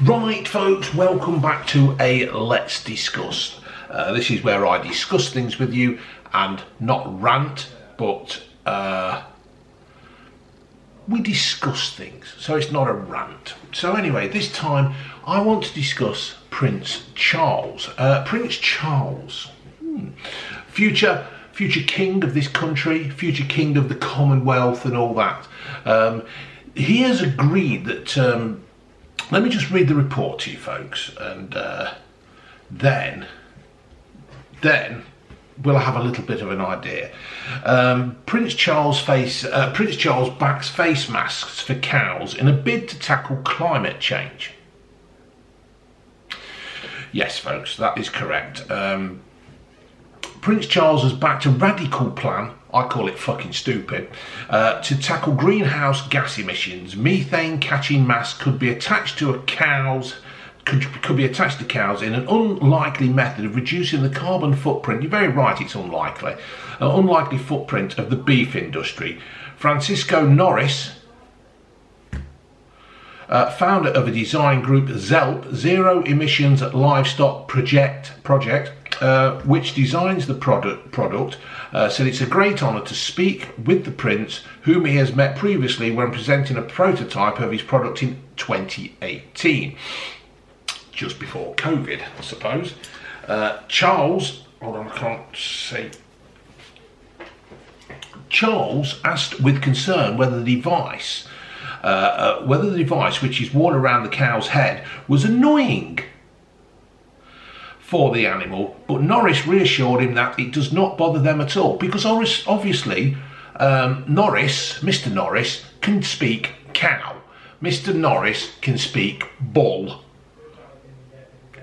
Right folks, welcome back to a Let's Discuss. This is where I discuss things with you and not rant, but we discuss things, so it's not a rant. So anyway, this time I want to discuss Prince Charles. Prince Charles, future king of this country, future king of the Commonwealth and all that. He has agreed that, let me just read the report to you folks, and then we'll have a little bit of an idea. Prince Charles backs face masks for cows in a bid to tackle climate change. Yes folks, that is correct. Prince Charles has backed a radical plan, I call it fucking stupid, to tackle greenhouse gas emissions. Methane catching masks could be attached to cows in an unlikely method of reducing the carbon footprint. You're very right, it's unlikely. An unlikely footprint of the beef industry. Francisco Norris, founder of a design group ZELP, Zero Emissions Livestock Project, which designs the product, said it's a great honour to speak with the Prince, whom he has met previously when presenting a prototype of his product in 2018. Just before COVID, I suppose. Charles, hold on, I can't see. Charles asked with concern whether the device which is worn around the cow's head was annoying for the animal, but Norris reassured him that it does not bother them at all, because obviously Mr. Norris can speak cow. Mr. Norris can speak bull.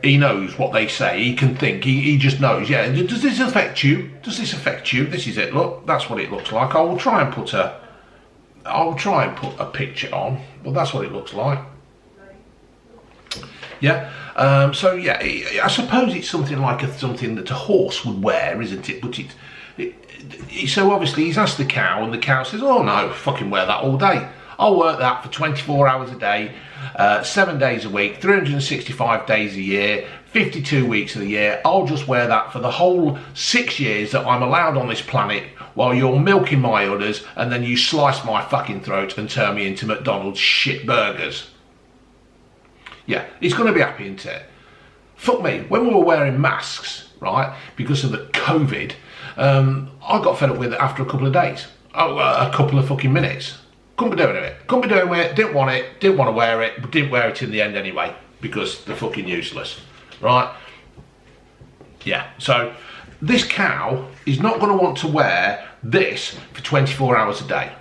He knows what they say, he can think, he just knows. Yeah, does this affect you? Does this affect you? This is it, look, that's what it looks like. I'll try and put a picture on, but that's what it looks like. Yeah, so yeah, I suppose it's something like something that a horse would wear, isn't it? But so obviously he's asked the cow, and the cow says, oh no, fucking wear that all day. I'll work that for 24 hours a day, 7 days a week, 365 days a year, 52 weeks of the year. I'll just wear that for the whole 6 years that I'm allowed on this planet, while you're milking my udders, and then you slice my fucking throat and turn me into McDonald's shit burgers. Yeah, he's going to be happy, isn't it? Fuck me, when we were wearing masks, right, because of the COVID, I got fed up with it after a couple of days. A couple of fucking minutes. Couldn't be doing it, didn't want to wear it, but didn't wear it in the end anyway, because they're fucking useless, right? Yeah, so this cow is not going to want to wear this for 24 hours a day.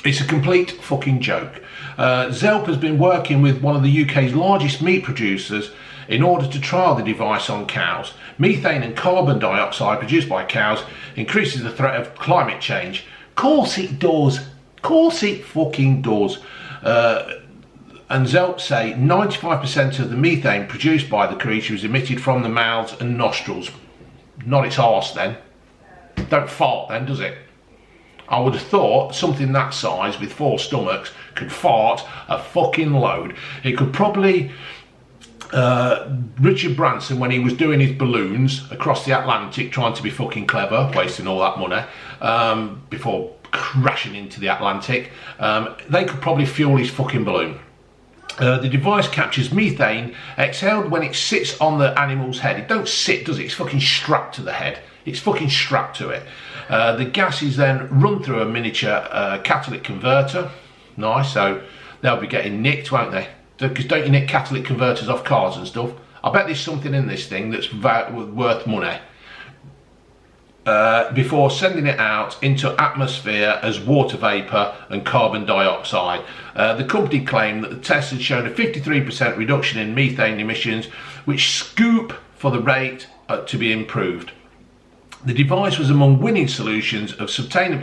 It's a complete fucking joke. ZELP has been working with one of the UK's largest meat producers in order to trial the device on cows. Methane and carbon dioxide produced by cows increases the threat of climate change. Course it does. Course it fucking does. And ZELP say 95% of the methane produced by the creature is emitted from the mouths and nostrils. Not its arse then. Don't fart then, does it? I would have thought something that size with 4 stomachs could fart a fucking load. It could probably, Richard Branson, when he was doing his balloons across the Atlantic, trying to be fucking clever, wasting all that money, before crashing into the Atlantic, they could probably fuel his fucking balloon. The device captures methane exhaled when it sits on the animal's head. It don't sit, does it? It's fucking strapped to the head. It's fucking strapped to it. The gas is then run through a miniature catalytic converter. Nice, so they'll be getting nicked, won't they? Because don't you nick catalytic converters off cars and stuff? I bet there's something in this thing that's worth money. Before sending it out into atmosphere as water vapour and carbon dioxide. The company claimed that the test had shown a 53% reduction in methane emissions, which scoop for the rate to be improved. The device was among winning solutions of sustainable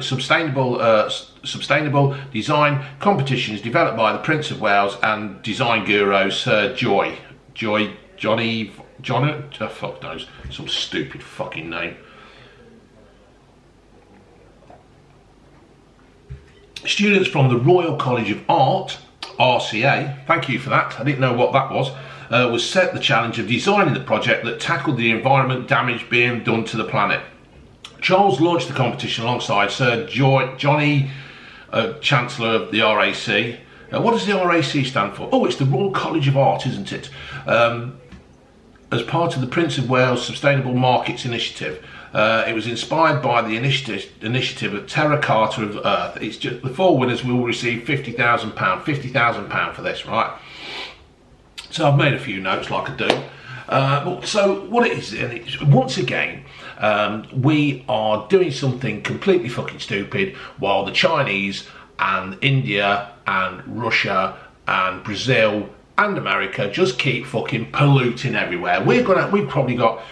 design competitions developed by the Prince of Wales and design guru Sir Johnny, fuck knows, some stupid fucking name. Students from the Royal College of Art RCA, thank you for that, I didn't know what that was set the challenge of designing the project that tackled the environment damage being done to the planet. Charles launched the competition alongside Sir Johnny, Chancellor of the RAC. What does the RAC stand for? Oh, it's the Royal College of Art, isn't it? As part of the Prince of Wales Sustainable Markets Initiative. It was inspired by the initiative of Terra Carta of Earth. It's just the 4 winners will receive £50,000 for this, right? So I've made a few notes like I do. So what it is, and it's, once again, we are doing something completely fucking stupid while the Chinese and India and Russia and Brazil and America just keep fucking polluting everywhere. We've probably got,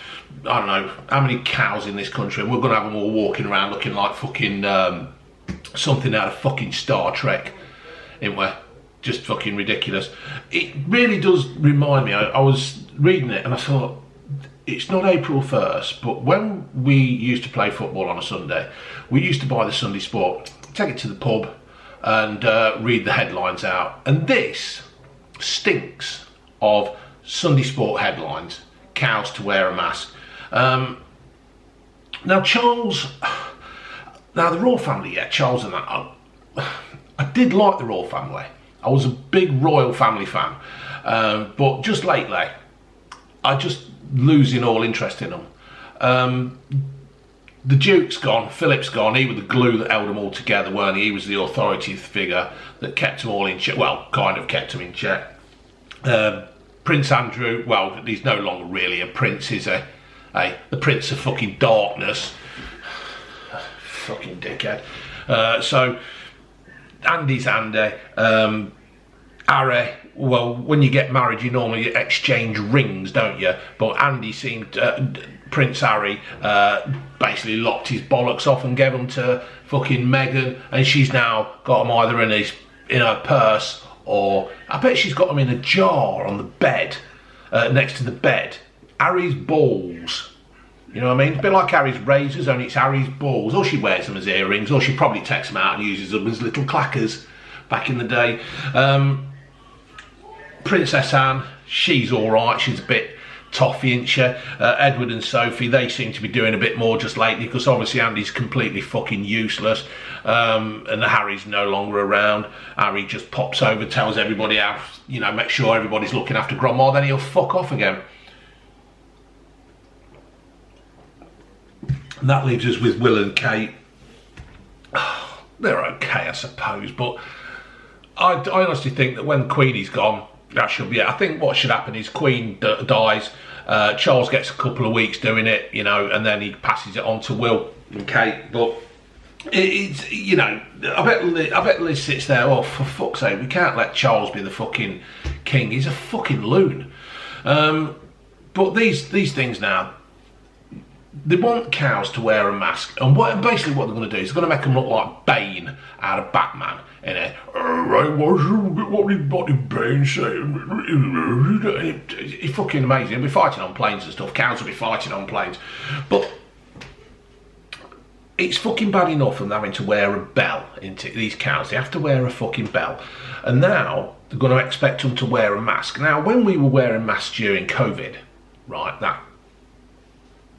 I don't know how many cows in this country, and we're going to have them all walking around looking like fucking something out of fucking Star Trek, ain't we? Just fucking ridiculous. It really does remind me, I was reading it and I thought, it's not April 1st, but when we used to play football on a Sunday, we used to buy the Sunday Sport, take it to the pub and read the headlines out. And this stinks of Sunday Sport headlines, cows to wear a mask. Now Charles, now the Royal family, yeah, Charles and that, I did like the Royal family. I was a big Royal family fan, but just lately, I just losing all interest in them. The Duke's gone, Philip's gone, he was the glue that held them all together, weren't he? He was the authority figure that kept them all in check, well, kind of kept them in check. Prince Andrew, well, he's no longer really a prince, he's the Prince of fucking Darkness. Fucking dickhead. So, Andy's Andy. Harry, well, when you get married, you normally exchange rings, don't you? But Andy seemed, Prince Harry, basically locked his bollocks off and gave them to fucking Meghan, and she's now got them either in her purse, or I bet she's got them in a jar on the bed, next to the bed. Harry's balls. You know what I mean? It's a bit like Harry's razors, only it's Harry's balls. Or she wears them as earrings, or she probably takes them out and uses them as little clackers back in the day. Princess Anne, she's alright, she's a bit toffee, isn't she? Edward and Sophie, they seem to be doing a bit more just lately, because obviously Andy's completely fucking useless, and Harry's no longer around. Harry just pops over, tells everybody how, you know, make sure everybody's looking after Grandma, then he'll fuck off again. And that leaves us with Will and Kate. They're okay, I suppose, but I honestly think that when Queenie's gone, that should be it. I think what should happen is Queen dies, Charles gets a couple of weeks doing it, you know, and then he passes it on to Will and Kate. But it's, you know, I bet Liz sits there, oh, for fuck's sake, we can't let Charles be the fucking king. He's a fucking loon. But these things now, they want cows to wear a mask, and basically what they're going to do is they're going to make them look like Bane out of Batman. In it, what did Bane say? It's fucking amazing. They'll be fighting on planes and stuff. Cows will be fighting on planes, but it's fucking bad enough them having to wear a bell. Into these cows, they have to wear a fucking bell, and now they're going to expect them to wear a mask. Now, when we were wearing masks during COVID, right, that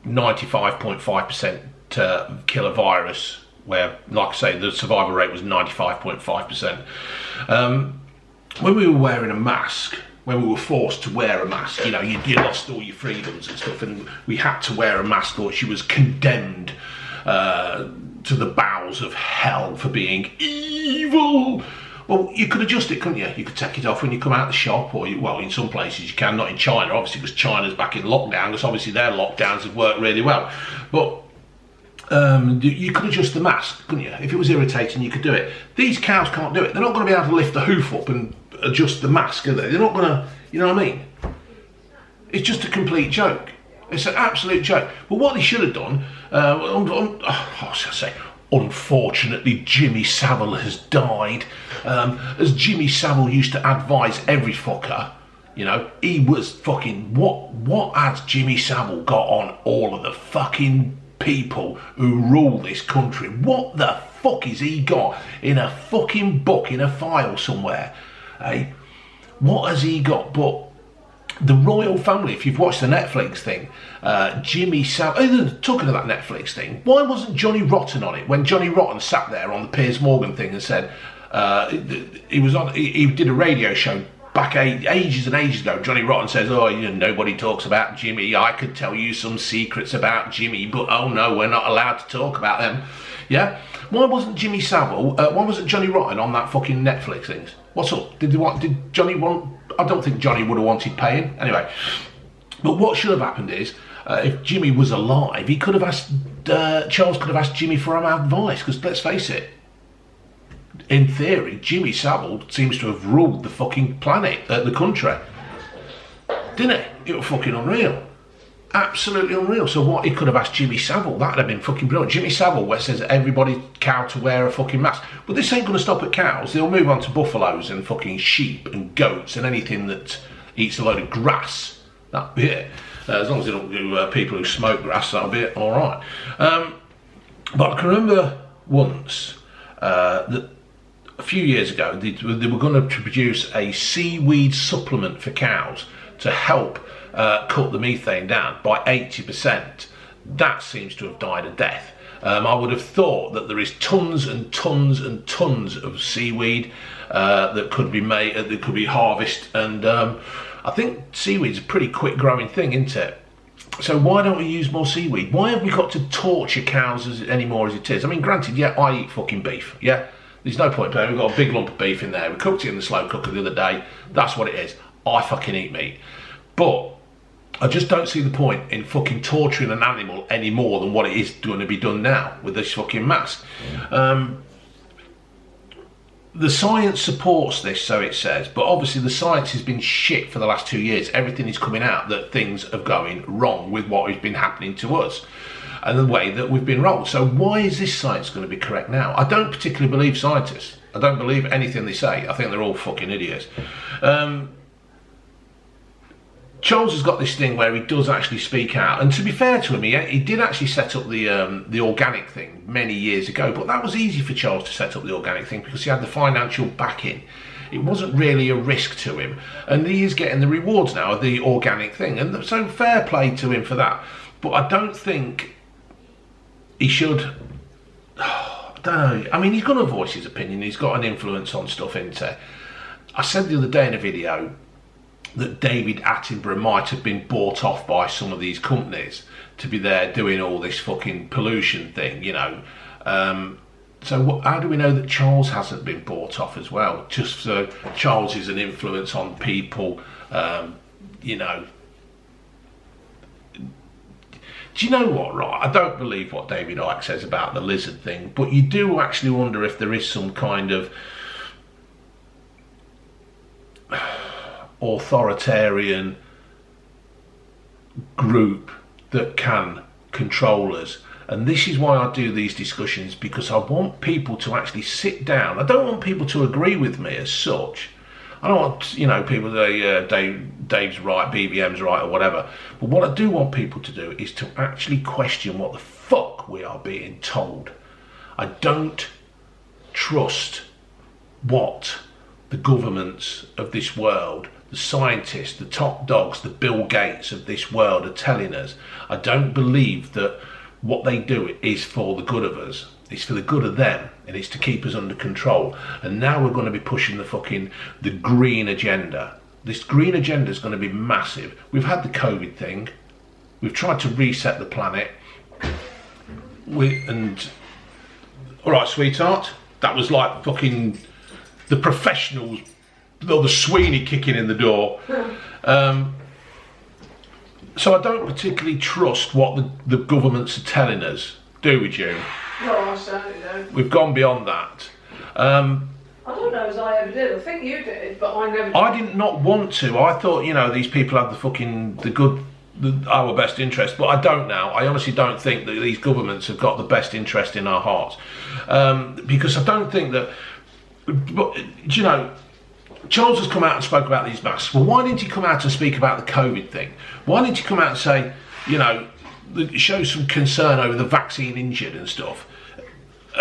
95.5% to kill a virus, where, like I say, the survival rate was 95.5%. When we were wearing a mask, when we were forced to wear a mask, you know, you lost all your freedoms and stuff, and we had to wear a mask, or she was condemned to the bowels of hell for being evil. Well, you could adjust it, couldn't you? You could take it off when you come out of the shop, or well, in some places you can, not in China, obviously, because China's back in lockdown, because obviously their lockdowns have worked really well. But you could adjust the mask, couldn't you? If it was irritating, you could do it. These cows can't do it. They're not going to be able to lift the hoof up and adjust the mask, are they? They're not going to, you know what I mean? It's just a complete joke. It's an absolute joke. But what they should have done, what should I say? Unfortunately, Jimmy Savile has died. As Jimmy Savile used to advise every fucker, you know, he was fucking, what has Jimmy Savile got on all of the fucking people who rule this country? What the fuck has he got in a fucking book, in a file somewhere? Hey, what has he got? But the royal family, if you've watched the Netflix thing, Jimmy Savile, talking of that Netflix thing, why wasn't Johnny Rotten on it when Johnny Rotten sat there on the Piers Morgan thing and said, he did a radio show back ages and ages ago. Johnny Rotten says, oh, you know, nobody talks about Jimmy. I could tell you some secrets about Jimmy, but oh no, we're not allowed to talk about them. Yeah? Why wasn't Jimmy Savile, why wasn't Johnny Rotten on that fucking Netflix things? What's up? Did Johnny want... I don't think Johnny would have wanted paying. Anyway, but what should have happened is, if Jimmy was alive, he could have asked, Charles could have asked Jimmy for advice, because let's face it, in theory, Jimmy Savile seems to have ruled the fucking planet, the country. Didn't it? It was fucking unreal. Absolutely unreal. So what, he could have asked Jimmy Savile, that'd have been fucking brilliant. Jimmy Savile where says everybody cow to wear a fucking mask. But this ain't going to stop at cows. They'll move on to buffaloes and fucking sheep and goats and anything that eats a load of grass. That'd be it. As long as they don't do people who smoke grass, that'll be it. All right. But I can remember once that a few years ago they were going to produce a seaweed supplement for cows to help cut the methane down by 80%. That seems to have died a death. I would have thought that there is tons and tons and tons of seaweed that could be made, that could be harvested, and I think seaweed's a pretty quick growing thing, isn't it? So why don't we use more seaweed? Why have we got to torture cows anymore as it is? I mean, granted, yeah, I eat fucking beef, yeah? There's no point playing. We've got a big lump of beef in there. We cooked it in the slow cooker the other day. That's what it is. I fucking eat meat. But I just don't see the point in fucking torturing an animal any more than what it is going to be done now with this fucking mask. The science supports this, so it says, but obviously the science has been shit for the last 2 years. Everything is coming out that things are going wrong with what has been happening to us and the way that we've been rolled. So why is this science going to be correct now? I don't particularly believe scientists. I don't believe anything they say. I think they're all fucking idiots. Charles has got this thing where he does actually speak out, and to be fair to him, he did actually set up the organic thing many years ago, but that was easy for Charles to set up the organic thing because he had the financial backing. It wasn't really a risk to him, and he is getting the rewards now of the organic thing, and so fair play to him for that. But I don't think he should... I don't know. I mean, he's going to voice his opinion. He's got an influence on stuff, isn't he? I said the other day in a video that David Attenborough might have been bought off by some of these companies to be there doing all this fucking pollution thing, you know. So how do we know that Charles hasn't been bought off as well? Just so Charles is an influence on people, you know. Do you know what, right? I don't believe what David Icke says about the lizard thing, but you do actually wonder if there is some kind of authoritarian group that can control us. And this is why I do these discussions, because I want people to actually sit down. I don't want people to agree with me as such. I don't want, you know, people to say Dave's right, BBM's right, or whatever. But what I do want people to do is to actually question what the fuck we are being told. I don't trust what the governments of this world, the scientists, the top dogs, the Bill Gates of this world are telling us. I don't believe that what they do is for the good of us. It's for the good of them, and it's to keep us under control. And now we're going to be pushing the green agenda. This green agenda is going to be massive. We've had the COVID thing. We've tried to reset the planet. All right, sweetheart, that was like fucking the professionals, or the Sweeney kicking in the door. So I don't particularly trust what the governments are telling us, do we, June? No, I certainly don't. We've gone beyond that. I don't know as I ever did. I think you did, but I never did. I did not want to. I thought, you know, these people have our best interest, but I don't now. I honestly don't think that these governments have got the best interest in our hearts. Because I don't think that, but, you know, Charles has come out and spoke about these masks. Well, why didn't he come out and speak about the COVID thing? Why didn't he come out and say, you know, show some concern over the vaccine injured and stuff?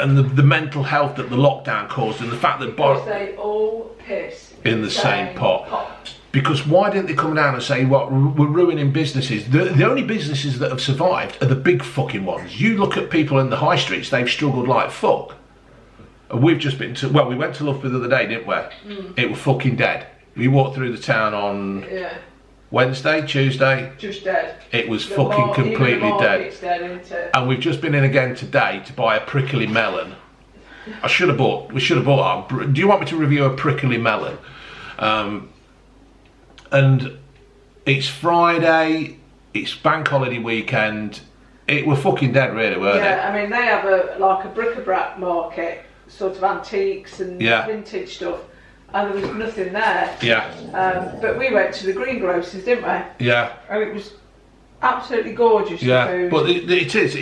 and the mental health that the lockdown caused, and the fact that Because they all piss in the same pot. Because why didn't they come down and say, what, we're ruining businesses? The only businesses that have survived are the big fucking ones. You look at people in the high streets, they've struggled like fuck. And we've just been to, well, we went to Loughborough the other day, didn't we? It was fucking dead. We walked through the town on Wednesday, Tuesday. Just dead. It was fucking completely dead. And we've just been in again today to buy a prickly melon. We should have bought do you want me to review a prickly melon? And it's Friday, it's bank holiday weekend. It were fucking dead really, weren't it? Yeah, I mean they have a bric-a-brac market, sort of antiques and vintage stuff, and there was nothing there. Yeah. But we went to the greengrocers, didn't we? Yeah. And it was absolutely gorgeous. Yeah, food. but it is.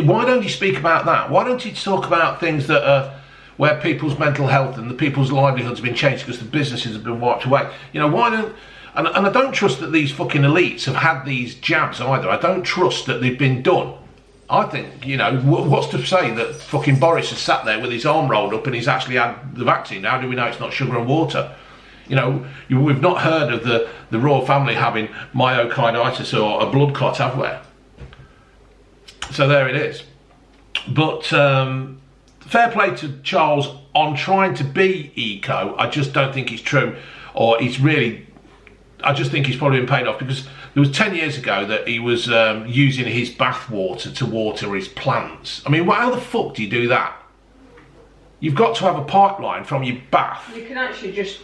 Why don't you speak about that? Why don't you talk about things that are where people's mental health and the people's livelihoods have been changed because the businesses have been wiped away? You know, why don't... And I don't trust that these fucking elites have had these jabs either. I don't trust that they've been done. I think, you know, what's to say that fucking Boris has sat there with his arm rolled up and he's actually had the vaccine? How do we know it's not sugar and water? You know, we've not heard of the royal family having myocarditis or a blood clot, have we? So there it is. But fair play to Charles on trying to be eco. I just don't think it's true, or it's really... I just think he's probably been paid off, because there was 10 years ago that he was using his bath water to water his plants. I mean, how the fuck do you do that? You've got to have a pipeline from your bath. You can actually just...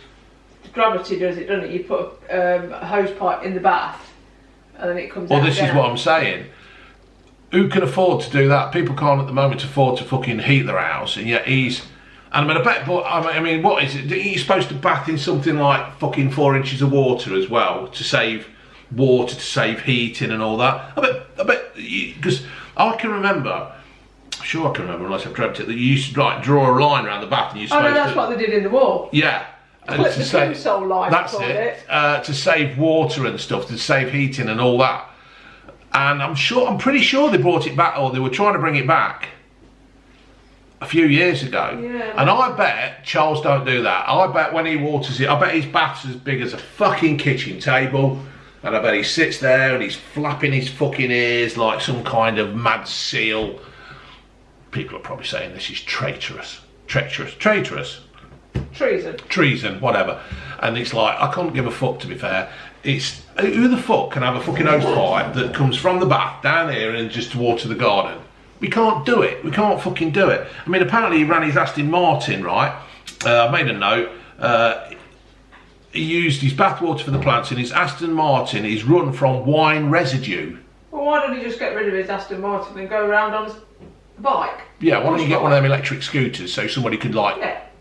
Gravity does it, doesn't it? You put a hose pipe in the bath and then it comes out. Well, this is what I'm saying. Who can afford to do that? People can't at the moment afford to fucking heat their house, and yet he's... And I mean, what is it? You're supposed to bath in something like fucking 4 inches of water as well to save water, to save heating and all that. I bet, because I can remember, sure I can remember unless I've dreamt it, that you used to like draw a line around the bath and you're supposed to... Oh no, that's what they did in the war. Yeah. And to save, that's it. To save water and stuff, to save heating and all that. And I'm pretty sure they brought it back, or they were trying to bring it back a few years ago. Yeah, and I bet Charles don't do that. I bet when he waters it, I bet his bath's as big as a fucking kitchen table, and I bet he sits there and he's flapping his fucking ears like some kind of mad seal. People are probably saying this is traitorous. Treason, whatever. And it's like, I can't give a fuck, to be fair. It's, who the fuck can have a fucking hose pipe that comes from the bath down here and just water the garden? We can't do it. We can't fucking do it. I mean, apparently he ran his Aston Martin, right? I made a note. He used his bath water for the plants, and his Aston Martin is run from wine residue. Well, why don't he just get rid of his Aston Martin and go around on his bike? Yeah, why don't you get one of them electric scooters so somebody could, like,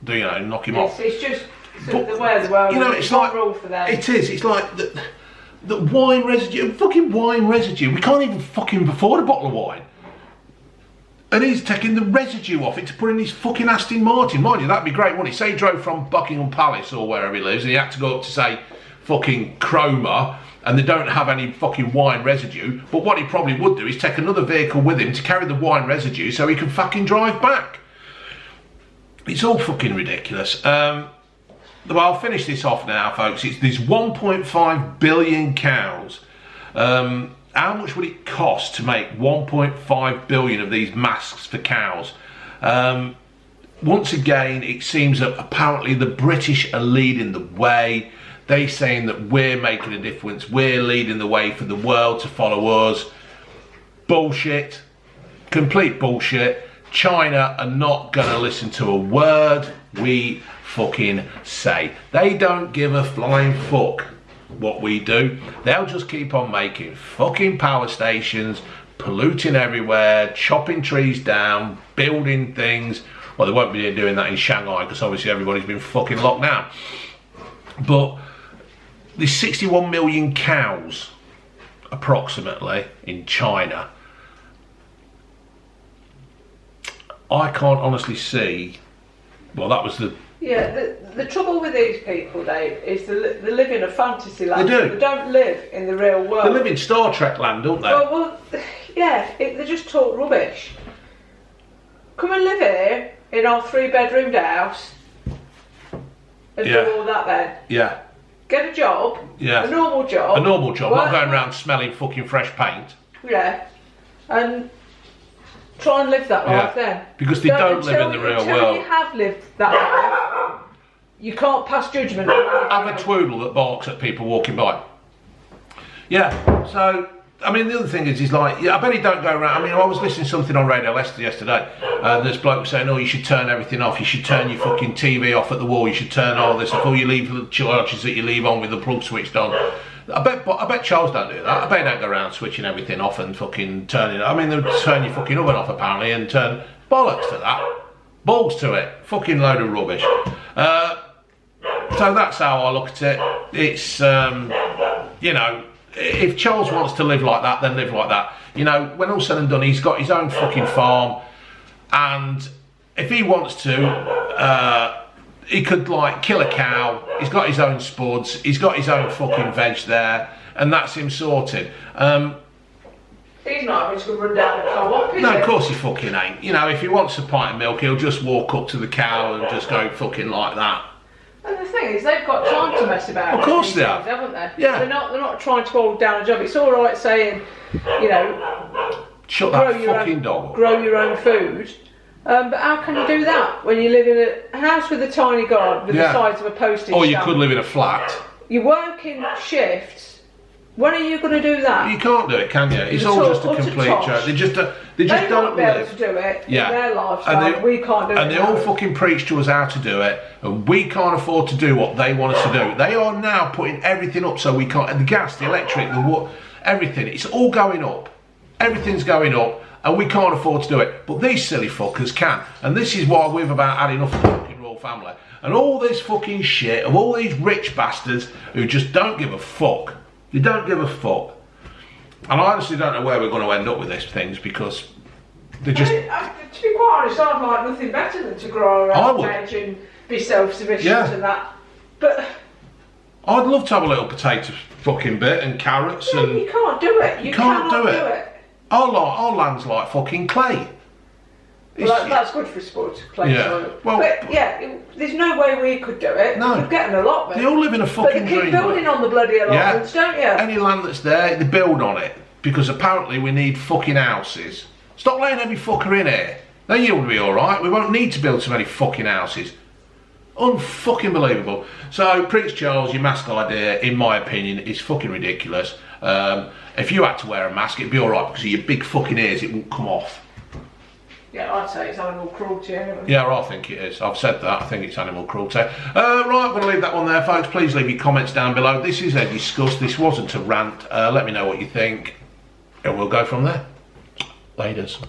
you know, knock him off? It's just the way of the world. You know, it's like, rule for them. It is. It's like the wine residue, fucking wine residue. We can't even fucking afford a bottle of wine. And he's taking the residue off it to put in his fucking Aston Martin. Mind you, that'd be great, wouldn't it? Say he drove from Buckingham Palace or wherever he lives, and he had to go up to, say, fucking Cromer, and they don't have any fucking wine residue. But what he probably would do is take another vehicle with him to carry the wine residue so he can fucking drive back. It's all fucking ridiculous. Well, I'll finish this off now, folks. It's these 1.5 billion cows. How much would it cost to make 1.5 billion of these masks for cows? Once again, it seems that apparently the British are leading the way. They're saying that we're making a difference. We're leading the way for the world to follow us. Bullshit. Complete bullshit. China are not going to listen to a word we fucking say. They don't give a flying fuck what we do. They'll just keep on making fucking power stations, polluting everywhere, chopping trees down, building things. Well, they won't be doing that in Shanghai because obviously everybody's been fucking locked down. But there's 61 million cows approximately in China. I can't honestly see. Well, that was the... Yeah, the trouble with these people, Dave, is they live in a fantasy land. They do. They don't live in the real world. They live in Star Trek land, don't they? Well, yeah, they just talk rubbish. come and live here in our 3-bedroomed house and do all that then. Yeah. Get a job. Yeah. A normal job. A normal job, not going around smelling fucking fresh paint. Yeah. And try and live that life then. Because they don't live in the real world. Until you have lived that life, you can't pass judgment. Have a twoodle that barks at people walking by. Yeah, so, I mean, the other thing is like, I bet he don't go around. I mean, I was listening to something on Radio Leicester yesterday, and this bloke saying, oh, you should turn everything off, you should turn your fucking TV off at the wall, you should turn all this off, or you leave the charges that you leave on with the plug switched on. I bet Charles don't do that. I bet he don't go around switching everything off and fucking turning it. I mean, they'll turn your fucking oven off apparently and turn bollocks to that. Balls to it. Fucking load of rubbish. So that's how I look at it. It's, you know, if Charles wants to live like that, then live like that. You know, when all's said and done, he's got his own fucking farm, and if he wants to, he could like kill a cow. He's got his own spuds. He's got his own fucking veg there, and that's him sorted. He's not having to run down a co-op, is No, he? of course he fucking ain't. You know, if he wants a pint of milk, he'll just walk up to the cow and just go fucking like that. And the thing is, they've got time to mess about. Of course they have, haven't they? Yeah. They're not trying to hold down a job. It's all right saying, you know, shut that fucking dog up. Grow your own food. But how can you do that when you live in a house with a tiny garden with the size of a postage stamp? Or you could live in a flat. You work in shifts. When are you going to do that? You can't do it, can you? It's all just a complete joke. They just don't be able live. to do it in their lifestyle. And we can't do it. And they all fucking preach to us how to do it, and we can't afford to do what they want us to do. They are now putting everything up so we can't. And the gas, the electric, the water, everything. It's all going up. Everything's going up, and we can't afford to do it. But these silly fuckers can. And this is why we've about had enough of the fucking royal family. And all this fucking shit of all these rich bastards who just don't give a fuck. They don't give a fuck. And I honestly don't know where we're going to end up with these things, because they just... to be quite honest, I'd like nothing better than to grow our own veg and be self-sufficient and that. But... I'd love to have a little potato fucking bit and carrots and... You can't do it. You can't do it. Our land's like fucking clay. Well, that's good for sport, clay soil. Well, but yeah, there's no way we could do it. No. We're getting allotment. They all live in a fucking dream. But they keep building on the bloody allotments, don't you? Any land that's there, they build on it. Because apparently we need fucking houses. Stop letting every fucker in here. Then you'll be alright. We won't need to build so many fucking houses. Unfucking believable. So, Prince Charles, your mask idea, in my opinion, is fucking ridiculous. If you had to wear a mask, it'd be alright, because of your big fucking ears, it won't come off. Yeah, I'd say it's animal cruelty anyway. Yeah, I think it is. I've said that. I think it's animal cruelty. Right, I'm going to leave that one there, folks. Please leave your comments down below. This is a discuss. This wasn't a rant. Let me know what you think, and we'll go from there. Laters.